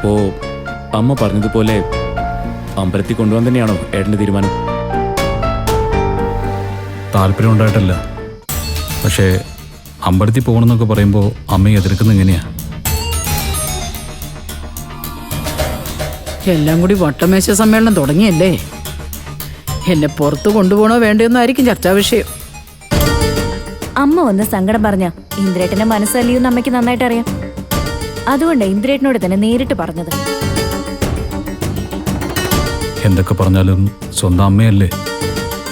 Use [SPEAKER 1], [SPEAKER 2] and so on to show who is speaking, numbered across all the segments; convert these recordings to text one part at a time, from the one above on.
[SPEAKER 1] അപ്പോ അമ്മ പറഞ്ഞതുപോലെ അമ്പലത്തിൽ കൊണ്ടുപോകാൻ തന്നെയാണോ ഏട്ടൻ്റെ തീരുമാനം?
[SPEAKER 2] താല്പര്യം ഉണ്ടായിട്ടല്ല, പക്ഷേ അമ്പലത്തിൽ പോകണമെന്നൊക്കെ പറയുമ്പോൾ അമ്മയെ എതിർക്കുന്ന എങ്ങനെയാ?
[SPEAKER 3] എല്ലാം കൂടി വട്ടമേശ സമ്മേളനം തുടങ്ങിയല്ലേ? എന്നെ പുറത്തു കൊണ്ടുപോകണോ വേണ്ടതെന്നോ ആയിരിക്കും ചർച്ചാ വിഷയം.
[SPEAKER 4] അമ്മ ഒന്ന് സങ്കടം പറഞ്ഞ ഇന്ദ്രേട്ടന്റെ മനസ്സല്ലിയെന്ന് അമ്മയ്ക്ക് നന്നായിട്ട് അറിയാം. അതുകൊണ്ട് ഇന്ദ്രേട്ടനോട് തന്നെ നേരിട്ട് പറഞ്ഞത്.
[SPEAKER 2] എന്തൊക്കെ പറഞ്ഞാലും സ്വന്തം അമ്മയല്ലേ,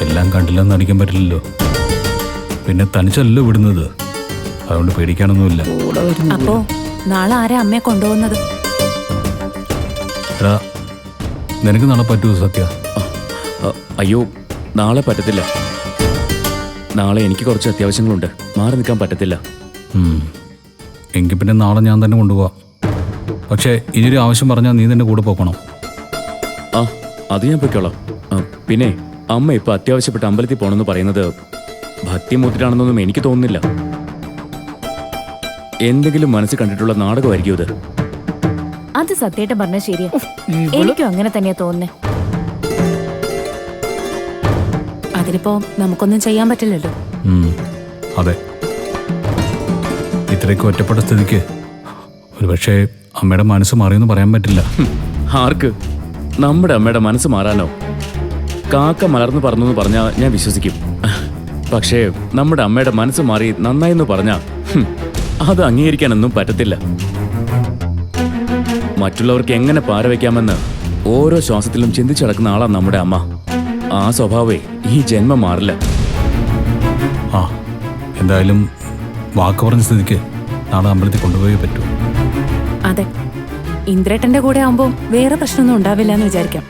[SPEAKER 2] എല്ലാം കണ്ടില്ലെന്ന് നടിക്കാൻ പറ്റില്ലല്ലോ. പിന്നെ തനിച്ചല്ലോ വിടുന്നത്, അതുകൊണ്ട് പേടിക്കാനൊന്നുമില്ല.
[SPEAKER 4] അപ്പോ നാളെ ആരാ അമ്മയെ കൊണ്ടുപോകുന്നത്?
[SPEAKER 2] എടാ, നിനക്ക് നാളെ പറ്റുമോ സത്യ?
[SPEAKER 1] അയ്യോ, നാളെ പറ്റത്തില്ല. നാളെ എനിക്ക് കുറച്ച് അത്യാവശ്യങ്ങളുണ്ട്, മാറി നിൽക്കാൻ പറ്റത്തില്ല.
[SPEAKER 2] എങ്കിൽ പിന്നെ നാളെ ഞാൻ തന്നെ കൊണ്ടുപോവാം. പക്ഷേ ഇനിയൊരു ആവശ്യം പറഞ്ഞാൽ നീ തന്നെ കൂടെ പോക്കണം.
[SPEAKER 1] ആ, അത് ഞാൻ പൊയ്ക്കോളാം. പിന്നെ അമ്മ ഇപ്പൊ അത്യാവശ്യപ്പെട്ട് അമ്പലത്തിൽ പോകണമെന്ന് പറയുന്നത് ഭക്തി മൂത്തിട്ടാണെന്നൊന്നും എനിക്ക് തോന്നുന്നില്ല. എന്തെങ്കിലും മനസ്സിൽ കണ്ടിട്ടുള്ള നാടകമായിരിക്കും ഇത്.
[SPEAKER 4] അത് സത്യേട്ടൻ പറഞ്ഞ ശരിയാ, എനിക്കും അങ്ങനെ തന്നെയാ തോന്നുന്നേ. അതിനിപ്പോ നമുക്കൊന്നും ചെയ്യാൻ പറ്റില്ലല്ലോ.
[SPEAKER 2] അതെ, ഇത്രയ്ക്ക് ഒറ്റപ്പെട്ട സ്ഥിതിക്ക് ഒരുപക്ഷെ അമ്മയുടെ മനസ്സ് മാറിയെന്ന് പറയാൻ പറ്റില്ല.
[SPEAKER 1] ആർക്ക്? നമ്മുടെ അമ്മയുടെ മനസ്സ് മാറാനോ? കാക്ക മലർന്നു പറഞ്ഞെന്ന് പറഞ്ഞാൽ ഞാൻ വിശ്വസിക്കും. പക്ഷേ നമ്മുടെ അമ്മയുടെ മനസ്സ് മാറി നന്നായെന്ന് പറഞ്ഞാൽ അത് അംഗീകരിക്കാനൊന്നും പറ്റത്തില്ല. മറ്റുള്ളവർക്ക് എങ്ങനെ പാര വയ്ക്കാമെന്ന് ഓരോ ശ്വാസത്തിലും ചിന്തിച്ചടക്കുന്ന ആളാണ് നമ്മുടെ അമ്മ. ആ സ്വഭാവേ ഈ ജന്മം മാറില്ല.
[SPEAKER 2] ആ, എന്തായാലും വാക്ക് പറഞ്ഞ സ്ഥിതിക്ക് നാളെ അമ്പലത്തിൽ കൊണ്ടുപോയേ പറ്റൂ.
[SPEAKER 4] അതെ, ഇന്ദ്രേട്ടന്റെ കൂടെ ആവുമ്പോ വേറെ പ്രശ്നമൊന്നും ഉണ്ടാവില്ല എന്ന് വിചാരിക്കാം.